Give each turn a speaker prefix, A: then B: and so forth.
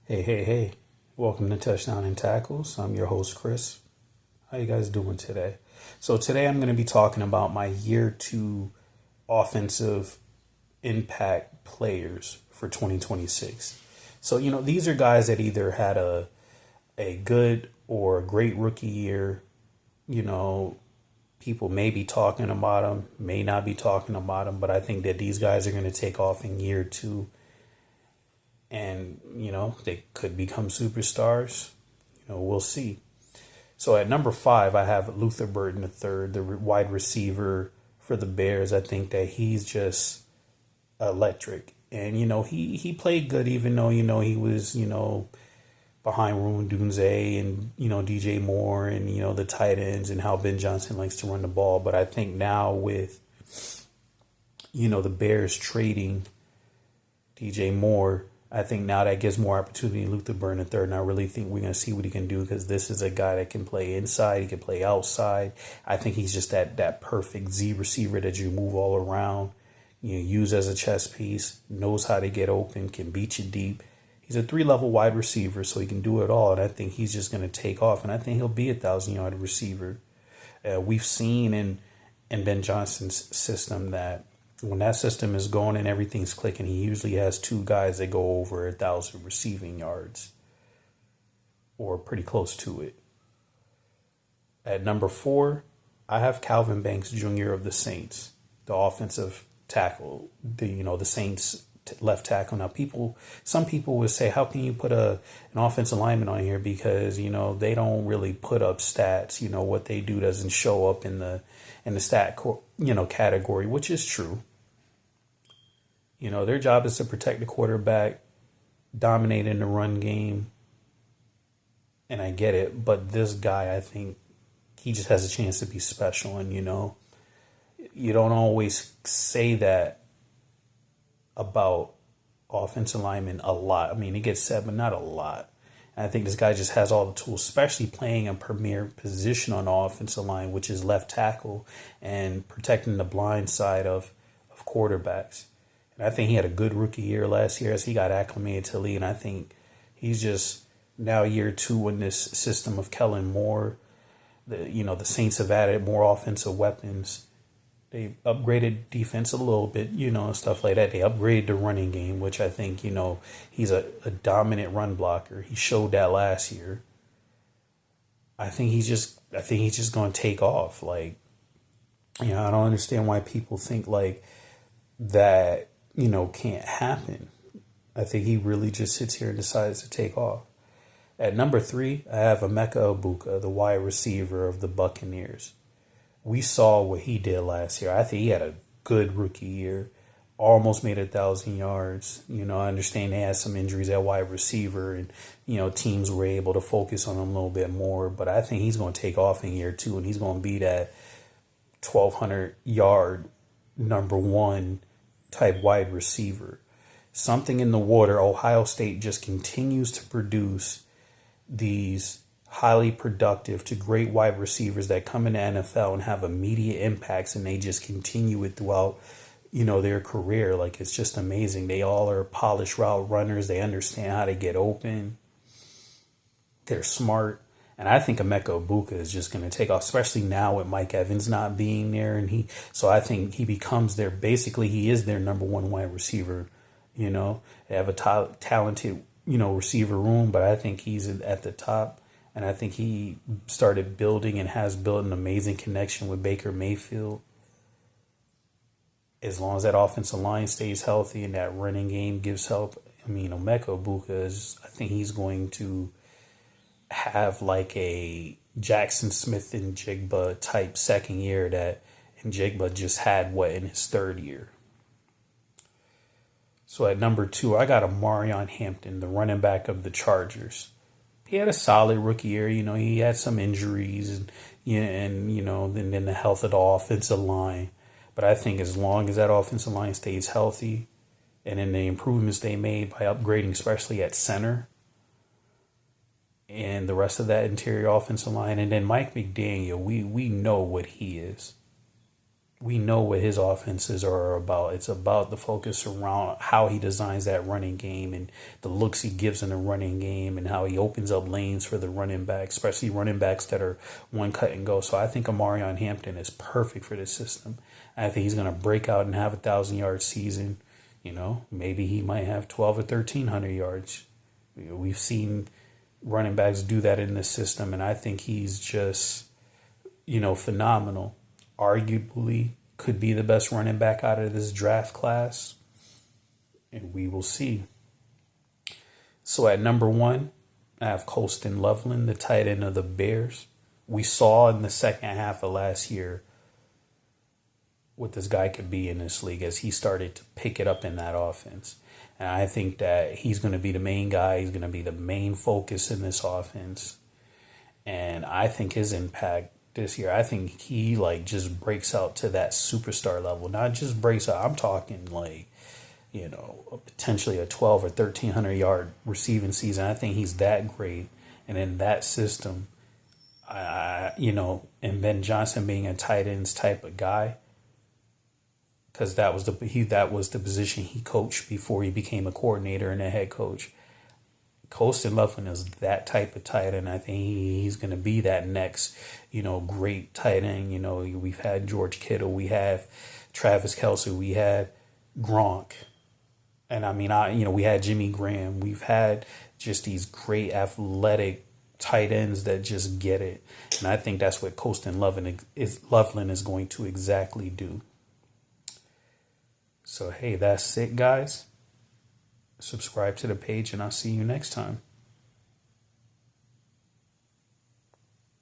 A: Hey. Welcome to Touchdown and Tackles. I'm your host, Chris. How you guys doing today? So today I'm going to be talking about my year two offensive impact players for 2026. So, these are guys that either had a good or a great rookie year. You know, People may be talking about them, may not be talking about them, but I think that these guys are going to take off in year two, and they could become superstars. We'll see. So at number 5, I have Luther Burden III, the wide receiver for the Bears. I think that he's just electric, and he played good, even though he was behind Ruben Dunze and DJ Moore and the tight ends and how Ben Johnson likes to run the ball. But I think now with the Bears trading DJ Moore, I think now that gives more opportunity to Luther Burden III, and I really think we're going to see what he can do, because this is a guy that can play inside, he can play outside. I think he's just that perfect Z receiver that you move all around, use as a chess piece, knows how to get open, can beat you deep. He's a 3-level wide receiver, so he can do it all, and I think he's just going to take off, and I think he'll be a 1,000-yard receiver. We've seen in Ben Johnson's system that when that system is going and everything's clicking, he usually has 2 guys that go over 1,000 receiving yards or pretty close to it. At number 4, I have Calvin Banks Jr. of the Saints, the offensive tackle, the Saints left tackle. Now, some people would say, how can you put an offensive lineman on here? Because they don't really put up stats. What they do doesn't show up in the stat category, which is true. Their job is to protect the quarterback, dominate in the run game, and I get it. But this guy, I think he just has a chance to be special, and you don't always say that about offensive linemen a lot. I mean, it gets said, but not a lot. And I think this guy just has all the tools, especially playing a premier position on the offensive line, which is left tackle, and protecting the blind side of quarterbacks. And I think he had a good rookie year last year as he got acclimated to the league. And I think he's just now year 2 in this system of Kellen Moore. The Saints have added more offensive weapons. They upgraded defense a little bit, stuff like that. They upgraded the running game, which I think, he's a dominant run blocker. He showed that last year. I think he's just going to take off. I don't understand why people think that, can't happen. I think he really just sits here and decides to take off. At number 3, I have Emeka Egbuka, the wide receiver of the Buccaneers. We saw what he did last year. I think he had a good rookie year. Almost made 1,000 yards. I understand they had some injuries at wide receiver, and teams were able to focus on him a little bit more. But I think he's going to take off in year 2, and he's going to be that 1,200-yard number 1 type wide receiver. Something in the water. Ohio State just continues to produce these highly productive to great wide receivers that come in the NFL and have immediate impacts, and they just continue it throughout, their career. It's just amazing. They all are polished route runners. They understand how to get open. They're smart. And I think Emeka Egbuka is just going to take off, especially now with Mike Evans not being there. So I think he becomes he is their number 1 wide receiver. They have a talented, receiver room, but I think he's at the top. And I think he started building and has built an amazing connection with Baker Mayfield. As long as that offensive line stays healthy and that running game gives help, Emeka Egbuka I think he's going to have a Jackson Smith and Jigba type second year and Jigba just had in his 3rd year. So at number 2, I got Amarion Hampton, the running back of the Chargers. He had a solid rookie year. He had some injuries and then the health of the offensive line. But I think as long as that offensive line stays healthy, and then the improvements they made by upgrading, especially at center, and the rest of that interior offensive line, and then Mike McDaniel, we know what he is. we know what his offenses are about. It's about the focus around how he designs that running game and the looks he gives in the running game and how he opens up lanes for the running back, especially running backs that are one cut and go. So I think Amarion Hampton is perfect for this system. I think he's going to break out and have 1,000-yard season. Maybe he might have 12 or 1,300 yards. We've seen running backs do that in this system, and I think he's just, phenomenal. Arguably could be the best running back out of this draft class, and we will see. So at number 1, I have Colston Loveland, the tight end of the Bears. We saw in the second half of last year what this guy could be in this league as he started to pick it up in that offense. And I think that he's going to be the main guy. He's going to be the main focus in this offense. And I think his impact this year, I think he just breaks out to that superstar level. Not just breaks out. I'm talking potentially a 12 or 1,300 yard receiving season. I think he's that great. And in that system, and Ben Johnson being a tight ends type of guy, because that was the position he coached before he became a coordinator and a head coach. Colston Loveland is that type of tight end. I think he's going to be that next, great tight end. We've had George Kittle, we have Travis Kelce, we had Gronk, and we had Jimmy Graham. We've had just these great athletic tight ends that just get it, and I think that's what Colston Loveland is going to exactly do. So hey, that's it, guys. Subscribe to the page, and I'll see you next time.